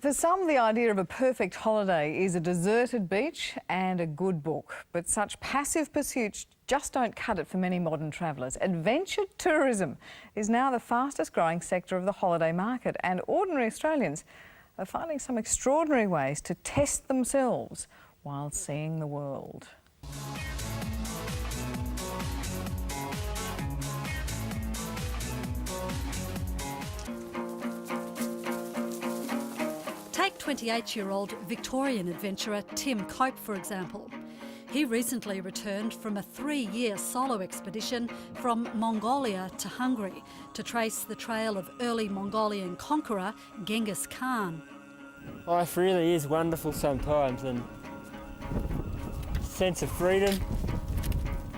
For some, the idea of a perfect holiday is a deserted beach and a good book. But such passive pursuits just don't cut it for many modern travellers. Adventure tourism is now the fastest growing sector of the holiday market, and ordinary Australians are finding some extraordinary ways to test themselves while seeing the world. Take 28-year-old Victorian adventurer Tim Cope, for example. He recently returned from a 3-year solo expedition from Mongolia to Hungary to trace the trail of early Mongolian conqueror Genghis Khan. Life really is wonderful sometimes, and sense of freedom.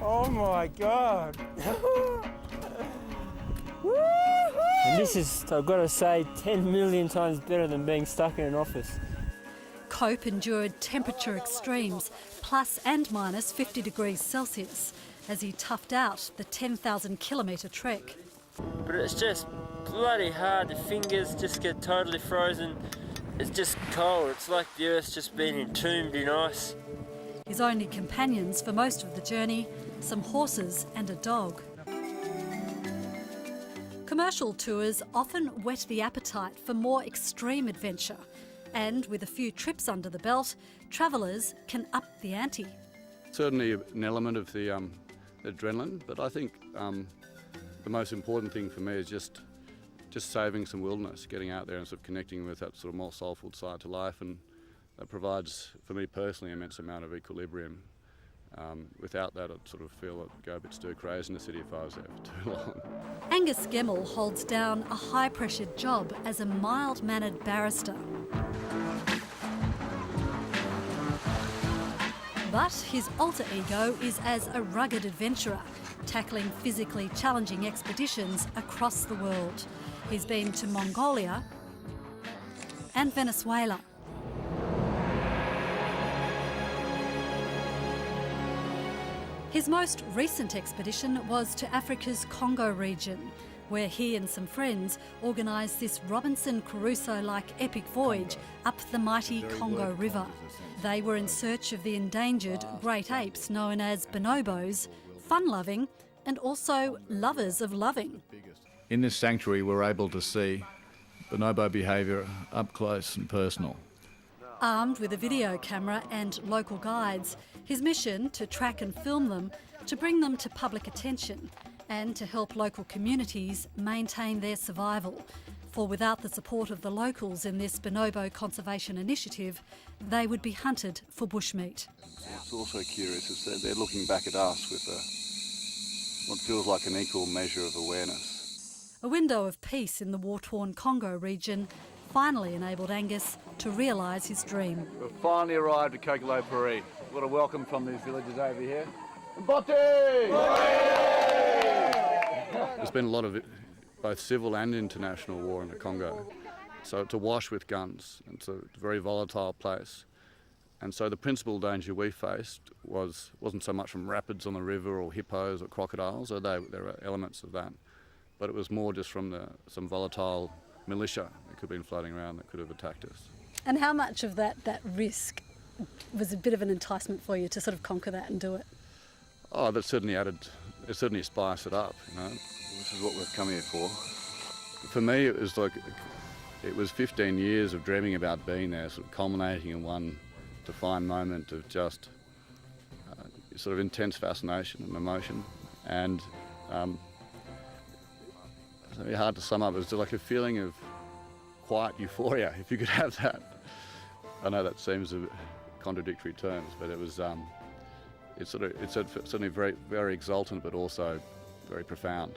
Oh my God! And this is, I've got to say, 10 million times better than being stuck in an office. Cope endured temperature extremes, plus and minus 50 degrees Celsius, as he toughed out the 10,000-kilometre trek. But it's just bloody hard. The fingers just get totally frozen. It's just cold. It's like the Earth's just been entombed in ice. His only companions for most of the journey, some horses and a dog. Commercial tours often whet the appetite for more extreme adventure, and with a few trips under the belt, travellers can up the ante. Certainly an element of the adrenaline, but I think the most important thing for me is just saving some wilderness, getting out there and sort of connecting with that sort of more soulful side to life, and that provides, for me personally, an immense amount of equilibrium. Without that, I'd sort of feel I'd go a bit stir crazy in the city if I was there for too long. Angus Gemmell holds down a high-pressured job as a mild-mannered barrister. But his alter ego is as a rugged adventurer, tackling physically challenging expeditions across the world. He's been to Mongolia and Venezuela. His most recent expedition was to Africa's Congo region, where he and some friends organised this Robinson Crusoe-like epic voyage up the mighty Congo River. They were in search of the endangered great apes known as bonobos, fun-loving and also lovers of loving. In this sanctuary we're able to see bonobo behaviour up close and personal. Armed with a video camera and local guides, his mission to track and film them, to bring them to public attention and to help local communities maintain their survival. For without the support of the locals in this bonobo conservation initiative, they would be hunted for bushmeat. What's also curious is that they're looking back at us with what feels like an equal measure of awareness. A window of peace in the war-torn Congo region finally enabled Angus to realise his dream. We've finally arrived at Kokolo Puri. What a welcome from these villages over here. Mbote! There's been a lot of both civil and international war in the Congo. So it's awash with guns. It's a very volatile place. And so the principal danger we faced wasn't so much from rapids on the river or hippos or crocodiles, although there are elements of that. But it was more just from some volatile militia that could have been floating around that could have attacked us. And how much of that risk was a bit of an enticement for you to sort of conquer that and do it? Oh, that certainly spiced it up, you know. This is what we've come here for. For me, it was 15 years of dreaming about being there, sort of culminating in one defined moment of just sort of intense fascination and emotion. And it's very hard to sum up. It was like a feeling of quiet euphoria, if you could have that. I know that seems a bit contradictory terms, but it was it's certainly very, very exultant, but also very profound.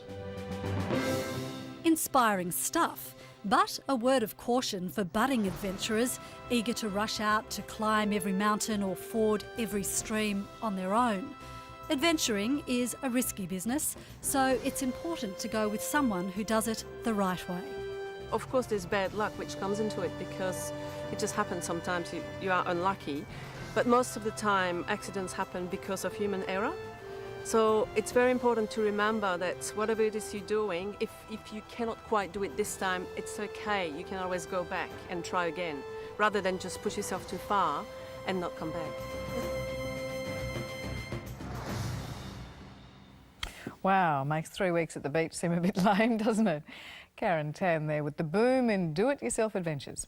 Inspiring stuff, but a word of caution for budding adventurers eager to rush out to climb every mountain or ford every stream on their own. Adventuring is a risky business, so it's important to go with someone who does it the right way. Of course there's bad luck which comes into it, because it just happens sometimes you are unlucky, but most of the time accidents happen because of human error. So it's very important to remember that whatever it is you're doing, if you cannot quite do it this time, it's okay. You can always go back and try again. rather than just push yourself too far and not come back. Wow, makes 3 weeks at the beach seem a bit lame, doesn't it? Karen Tan there with the boom in do-it-yourself adventures.